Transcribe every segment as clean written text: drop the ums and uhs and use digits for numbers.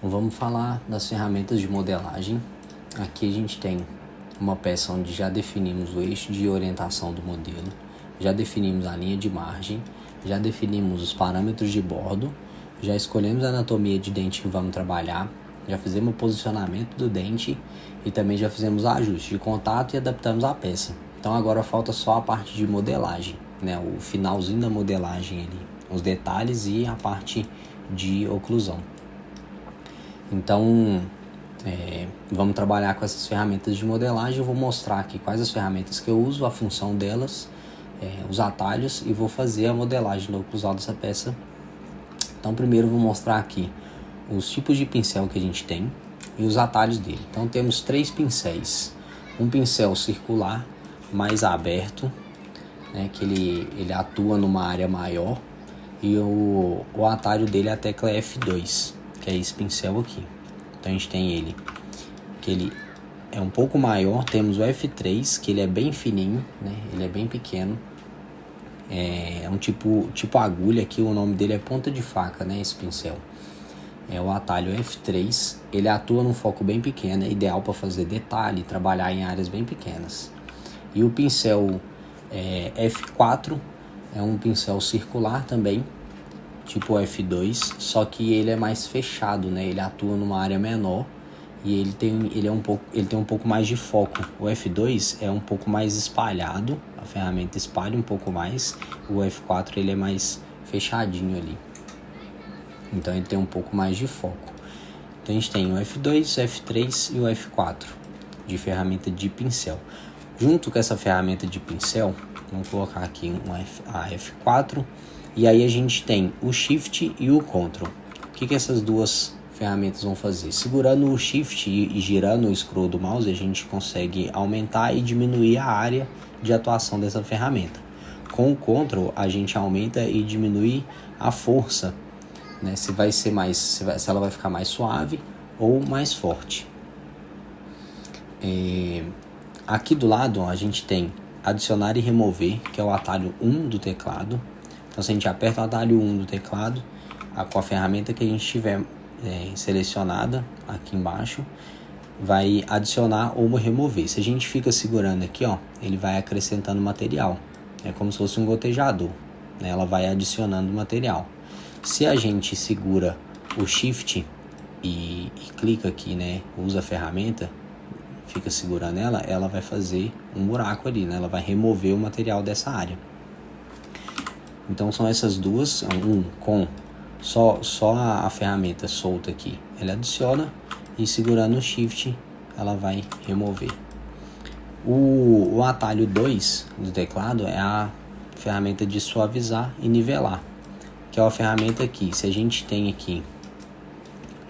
Vamos falar das ferramentas de modelagem. Aqui a gente tem uma peça onde já definimos o eixo de orientação do modelo, já definimos a linha de margem, já definimos os parâmetros de bordo, já escolhemos a anatomia de dente que vamos trabalhar, já fizemos o posicionamento do dente e também já fizemos o ajuste de contato e adaptamos a peça. Então agora falta só a parte de modelagem, né? O finalzinho da modelagem ali, os detalhes e a parte de oclusão. Então, vamos trabalhar com essas ferramentas de modelagem. Eu vou mostrar aqui quais as ferramentas que eu uso, a função delas, os atalhos, e vou fazer a modelagem do oclusal dessa peça. Então, primeiro eu vou mostrar aqui os tipos de pincel que a gente tem e os atalhos dele. Então, temos 3 pincéis. Um pincel circular, mais aberto, né, que ele atua numa área maior, e o atalho dele é a tecla F2, que é esse pincel aqui. Então a gente tem ele, que ele é um pouco maior. Temos o F3, que ele é bem fininho, né? Ele é bem pequeno. É um tipo agulha aqui, o nome dele é ponta de faca, né? Esse pincel. É o atalho F3, ele atua num foco bem pequeno, é ideal para fazer detalhe, trabalhar em áreas bem pequenas. E o pincel F4 é um pincel circular também, tipo F2, só que ele é mais fechado, né? Ele atua numa área menor e ele tem um pouco mais de foco. O F2 é um pouco mais espalhado, a ferramenta espalha um pouco mais. O F4 ele é mais fechadinho ali, então ele tem um pouco mais de foco. Então a gente tem o F2, o F3 e o F4 de ferramenta de pincel. Junto com essa ferramenta de pincel, vamos colocar aqui a F4, e aí a gente tem o Shift e o Ctrl. O que essas duas ferramentas vão fazer? Segurando o Shift e girando o scroll do mouse, a gente consegue aumentar e diminuir a área de atuação dessa ferramenta. Com o Ctrl, a gente aumenta e diminui a força, né? Se ela vai ficar mais suave ou mais forte. Aqui do lado, ó, a gente tem adicionar e remover, que é o atalho 1 do teclado. Então, se a gente aperta o atalho 1 do teclado, com a ferramenta que a gente tiver selecionada aqui embaixo, vai adicionar ou remover. Se a gente fica segurando aqui, ó, ele vai acrescentando material. É como se fosse um gotejador, né? Ela vai adicionando material. Se a gente segura o Shift e clica aqui, né, usa a ferramenta, fica segurando ela vai fazer um buraco ali, né? Ela vai remover o material dessa área. Então são essas duas, com só a ferramenta solta aqui, ela adiciona, e segurando o Shift ela vai remover. O atalho 2 do teclado é a ferramenta de suavizar e nivelar, que é uma ferramenta aqui. Se a gente tem aqui,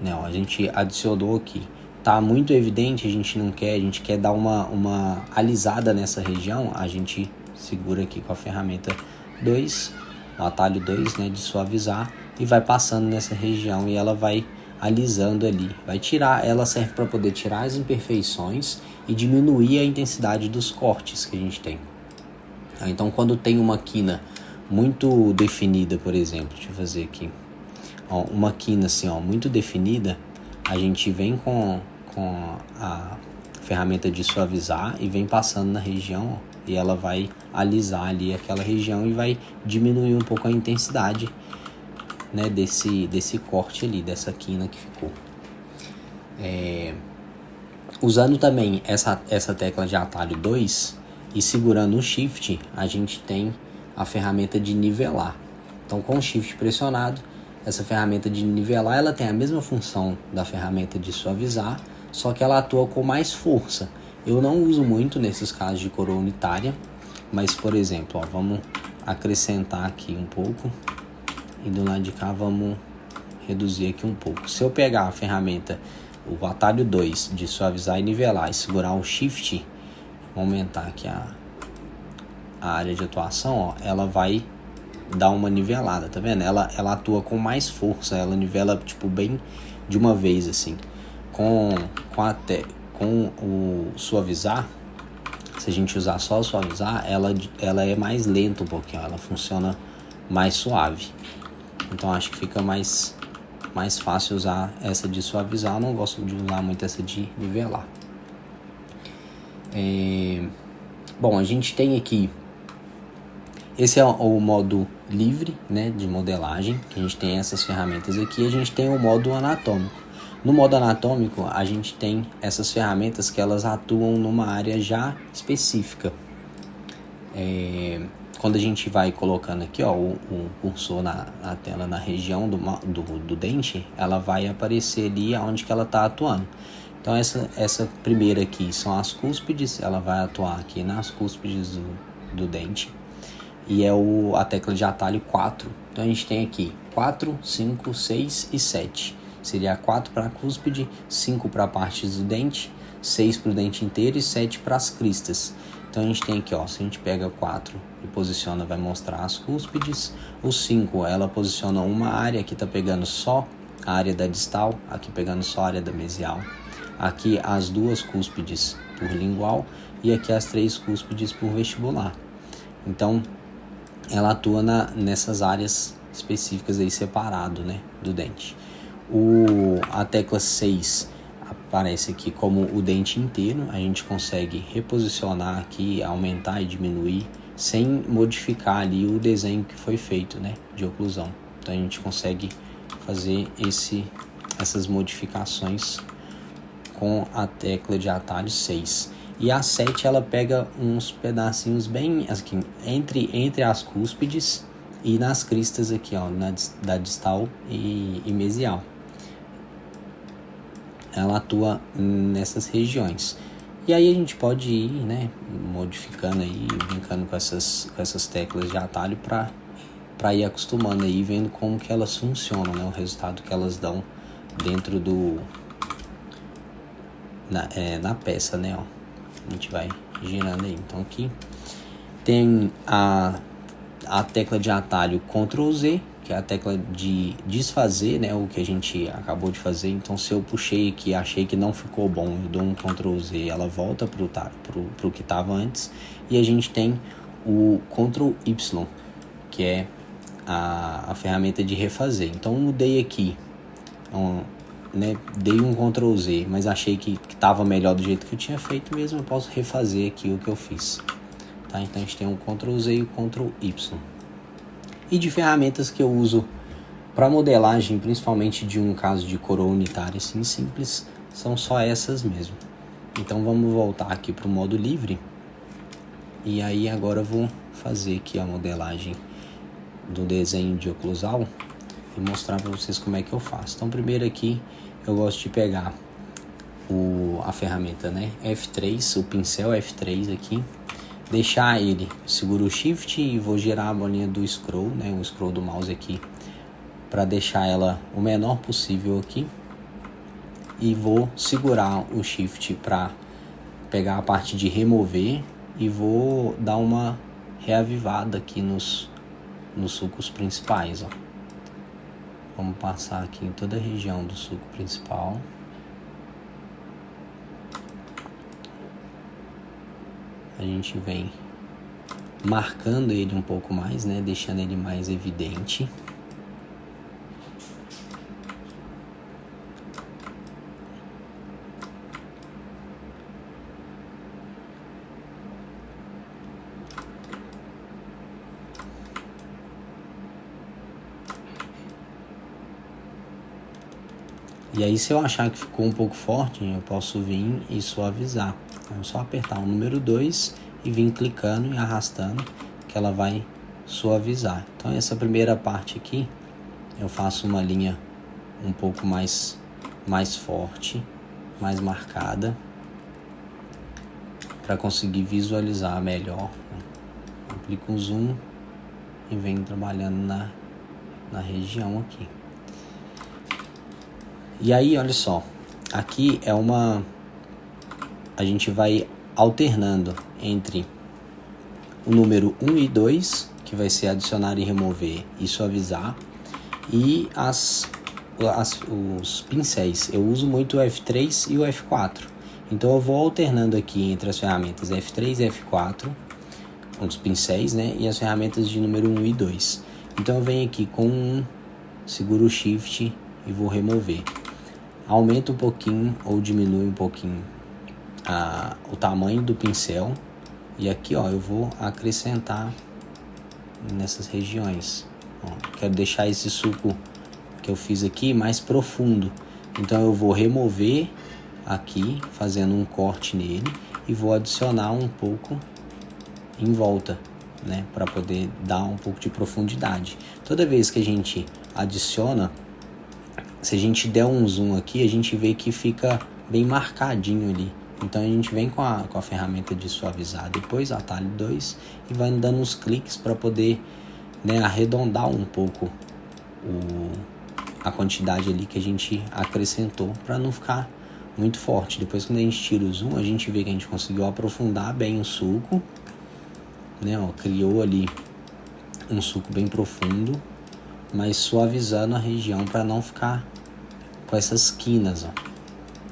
né, ó, a gente adicionou aqui, tá muito evidente, a gente quer dar uma alisada nessa região, a gente segura aqui com a ferramenta 2, o atalho 2, né, de suavizar, e vai passando nessa região e ela vai alisando ali. Ela serve para poder tirar as imperfeições e diminuir a intensidade dos cortes que a gente tem. Então, quando tem uma quina muito definida, por exemplo, deixa eu fazer aqui, ó, uma quina assim, ó, muito definida, a gente vem com a ferramenta de suavizar e vem passando na região, ó, e ela vai alisar ali aquela região e vai diminuir um pouco a intensidade, né, desse corte ali, dessa quina que ficou. Usando também essa tecla de atalho 2 e segurando o Shift, a gente tem a ferramenta de nivelar. Então, com o Shift pressionado, essa ferramenta de nivelar, ela tem a mesma função da ferramenta de suavizar, só que ela atua com mais força. Eu não uso muito nesses casos de coroa unitária, mas, por exemplo, ó, vamos acrescentar aqui um pouco, e do lado de cá vamos reduzir aqui um pouco. Se eu pegar a ferramenta, o atalho 2 de suavizar e nivelar, e segurar o Shift, vou aumentar aqui a área de atuação, ó, ela vai dar uma nivelada, tá vendo? Ela atua com mais força, ela nivela tipo bem de uma vez assim. Com o suavizar, se a gente usar só o suavizar, ela é mais lenta um pouquinho, ela funciona mais suave. Então acho que fica mais mais fácil usar essa de suavizar. Eu não gosto de usar muito essa de nivelar. Bom, a gente tem aqui, esse é o modo livre, né, de modelagem, que a gente tem essas ferramentas aqui. A gente tem o modo anatômico. No modo anatômico, a gente tem essas ferramentas que elas atuam numa área já específica. Quando a gente vai colocando aqui, ó, o cursor na tela, na região do dente, ela vai aparecer ali onde que ela está atuando. Então essa primeira aqui são as cúspides, ela vai atuar aqui nas cúspides do dente. E é a tecla de atalho 4. Então a gente tem aqui 4, 5, 6 e 7. Seria 4 para a cúspide, 5 para a parte do dente, 6 para o dente inteiro e 7 para as cristas. Então a gente tem aqui, ó, se a gente pega 4 e posiciona, vai mostrar as cúspides. O 5, ela posiciona uma área, aqui tá pegando só a área da distal, aqui pegando só a área da mesial. Aqui as 2 cúspides por lingual e aqui as 3 cúspides por vestibular. Então ela atua nessas áreas específicas aí separado, né, do dente. A tecla 6 aparece aqui como o dente inteiro. A gente consegue reposicionar aqui, aumentar e diminuir sem modificar ali o desenho que foi feito, né, de oclusão. Então a gente consegue fazer essas modificações com a tecla de atalho 6. E a 7 ela pega uns pedacinhos bem aqui, entre as cúspides e nas cristas aqui, ó, da distal e mesial. Ela atua nessas regiões. E aí a gente pode ir, né, modificando aí, brincando com essas teclas de atalho para ir acostumando aí, vendo como que elas funcionam, né, o resultado que elas dão dentro na peça, né, ó. A gente vai girando aí. Então aqui tem a tecla de atalho Ctrl Z, que é a tecla de desfazer, né, o que a gente acabou de fazer. Então se eu puxei aqui, achei que não ficou bom, eu dou um Ctrl Z, ela volta pro que estava antes. E a gente tem o Ctrl Y, que é a ferramenta de refazer. Então eu mudei aqui, né, dei um Ctrl Z, mas achei que estava melhor do jeito que eu tinha feito mesmo. Eu posso refazer aqui o que eu fiz, tá? Então a gente tem o Ctrl Z e o Ctrl Y. E de ferramentas que eu uso para modelagem, principalmente de um caso de coroa unitária assim simples, são só essas mesmo. Então vamos voltar aqui para o modo livre. E aí agora eu vou fazer aqui a modelagem do desenho de oclusal e mostrar para vocês como é que eu faço. Então primeiro aqui eu gosto de pegar a ferramenta, né, F3, o pincel F3 aqui, deixar ele, seguro o Shift e vou girar a bolinha do scroll, né, o scroll do mouse aqui, para deixar ela o menor possível aqui, e vou segurar o Shift para pegar a parte de remover e vou dar uma reavivada aqui nos sulcos principais, ó. Vamos passar aqui em toda a região do sulco principal. A gente vem marcando ele um pouco mais, né? Deixando ele mais evidente. E aí se eu achar que ficou um pouco forte, eu posso vir e suavizar. Então é só apertar o número 2 e vir clicando e arrastando que ela vai suavizar. Então essa primeira parte aqui eu faço uma linha um pouco mais forte, mais marcada, para conseguir visualizar melhor. Aplico um zoom e venho trabalhando na região aqui. E aí, olha só, aqui a gente vai alternando entre o número 1 e 2, que vai ser adicionar e remover e suavizar, e os pincéis. Eu uso muito o F3 e o F4, então eu vou alternando aqui entre as ferramentas F3 e F4, os pincéis, né, e as ferramentas de número 1 e 2. Então eu venho aqui com seguro o Shift, e vou remover. Aumenta um pouquinho ou diminui um pouquinho o tamanho do pincel. E aqui, ó, eu vou acrescentar nessas regiões. Ó, quero deixar esse suco que eu fiz aqui mais profundo. Então eu vou remover aqui, fazendo um corte nele, e vou adicionar um pouco em volta, né, para poder dar um pouco de profundidade. Toda vez que a gente adiciona, se a gente der um zoom aqui, a gente vê que fica bem marcadinho ali. Então a gente vem com a ferramenta de suavizar depois, atalho 2, e vai dando uns cliques para poder, né, arredondar um pouco a quantidade ali que a gente acrescentou, para não ficar muito forte. Depois, quando a gente tira o zoom, a gente vê que a gente conseguiu aprofundar bem o suco, né, ó, criou ali um suco bem profundo, mas suavizando a região para não ficar com essas quinas, ó.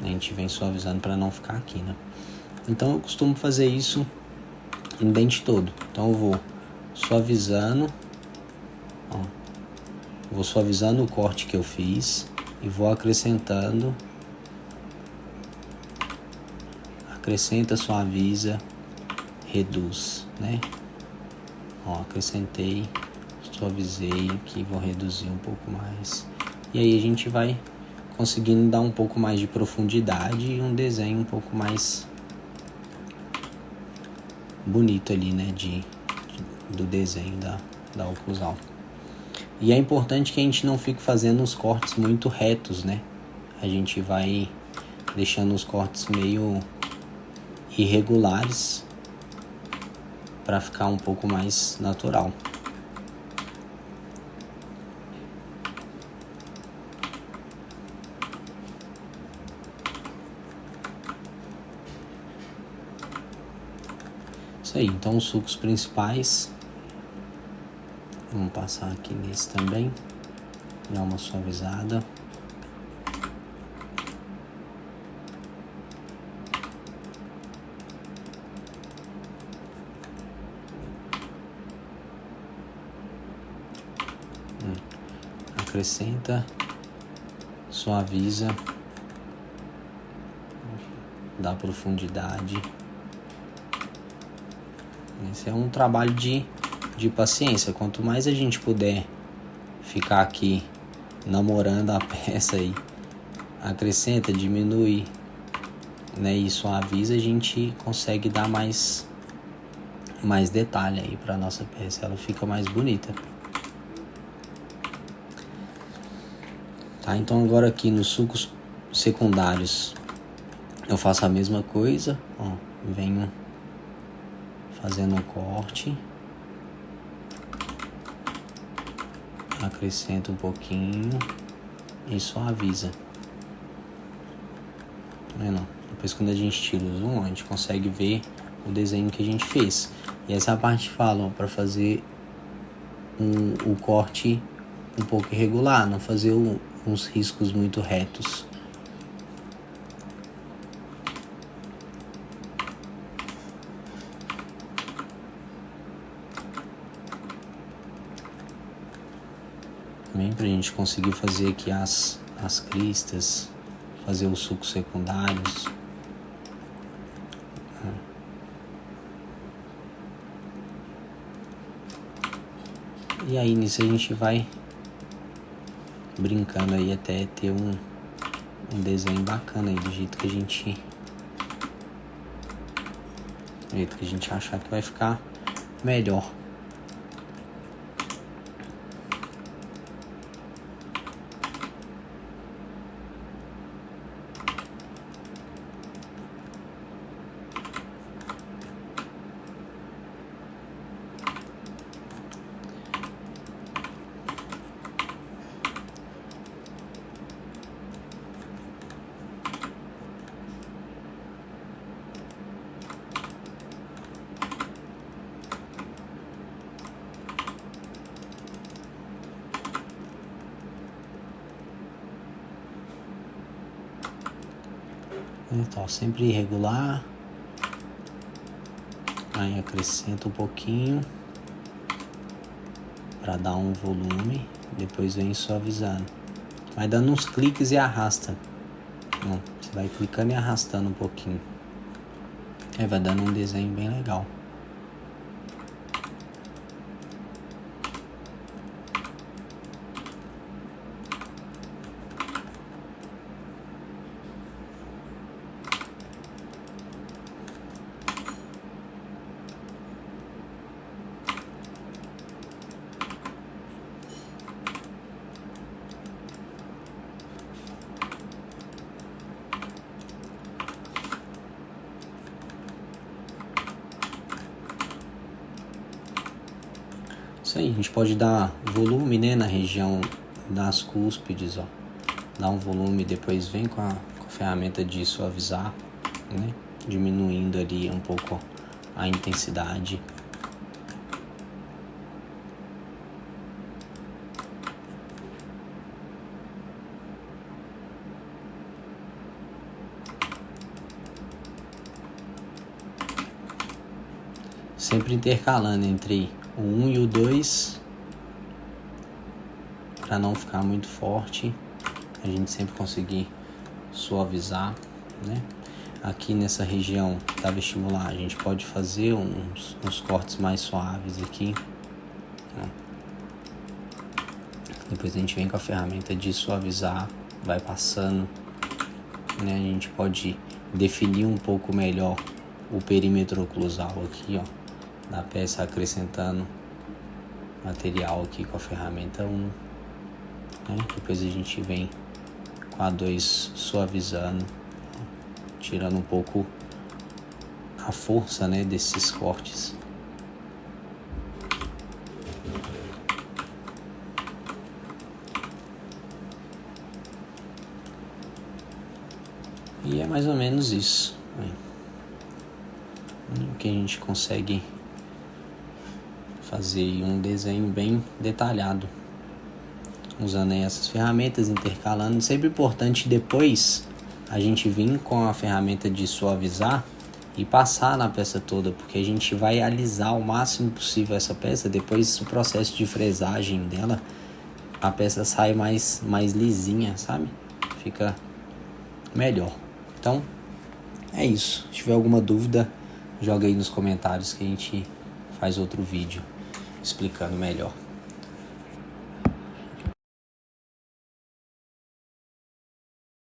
A gente vem suavizando para não ficar aqui, né? Então eu costumo fazer isso no dente todo. Então eu vou suavizando, ó, vou suavizando o corte que eu fiz e vou acrescentando. Acrescenta, suaviza, reduz, né? Ó, acrescentei, suavizei aqui, vou reduzir um pouco mais. E aí a gente vai conseguindo dar um pouco mais de profundidade e um desenho um pouco mais bonito ali, né, do desenho da oclusal. E é importante que a gente não fique fazendo os cortes muito retos, né? A gente vai deixando os cortes meio irregulares para ficar um pouco mais natural. Isso aí, então os sucos principais, vamos passar aqui nesse também, dar uma suavizada. Acrescenta, suaviza, dá profundidade. Esse é um trabalho de paciência. Quanto mais a gente puder ficar aqui namorando a peça aí, acrescenta, diminui, né, e suaviza, a gente consegue dar mais detalhe aí para nossa peça. Ela fica mais bonita. Tá, então agora aqui nos sucos secundários eu faço a mesma coisa, ó, venho fazendo um corte, acrescento um pouquinho e suaviza. Tá vendo? Depois, quando a gente tira o zoom, a gente consegue ver o desenho que a gente fez. E essa é a parte que falam para fazer o corte um pouco irregular, não fazer uns riscos muito retos. Também pra gente conseguir fazer aqui as cristas, fazer os sucos secundários. E aí nisso a gente vai brincando aí até ter um desenho bacana aí, do jeito que a gente achar que vai ficar melhor. Então, sempre irregular. Aí acrescenta um pouquinho para dar um volume. Depois vem suavizando. Vai dando uns cliques e arrasta. Ó, você vai clicando e arrastando um pouquinho. Aí vai dando um desenho bem legal. Isso aí, a gente pode dar volume, né, na região das cúspides, ó. Dá um volume, depois vem com a ferramenta de suavizar, né, diminuindo ali um pouco a intensidade. Sempre intercalando entre o 1 e o 2, para não ficar muito forte, a gente sempre conseguir suavizar, né? Aqui nessa região da vestibular a gente pode fazer uns cortes mais suaves aqui, ó. Depois a gente vem com a ferramenta de suavizar, vai passando, né? A gente pode definir um pouco melhor o perímetro oclusal aqui, ó, da peça, acrescentando material aqui com a ferramenta 1, né? Depois a gente vem com a 2 suavizando, tirando um pouco a força, né, desses cortes. E é mais ou menos isso, né, que a gente consegue fazer um desenho bem detalhado usando aí essas ferramentas, intercalando. Sempre importante depois a gente vir com a ferramenta de suavizar e passar na peça toda, porque a gente vai alisar o máximo possível essa peça. Depois do processo de fresagem dela, a peça sai mais lisinha, sabe? Fica melhor. Então é isso. Se tiver alguma dúvida, joga aí nos comentários que a gente faz outro vídeo explicando melhor.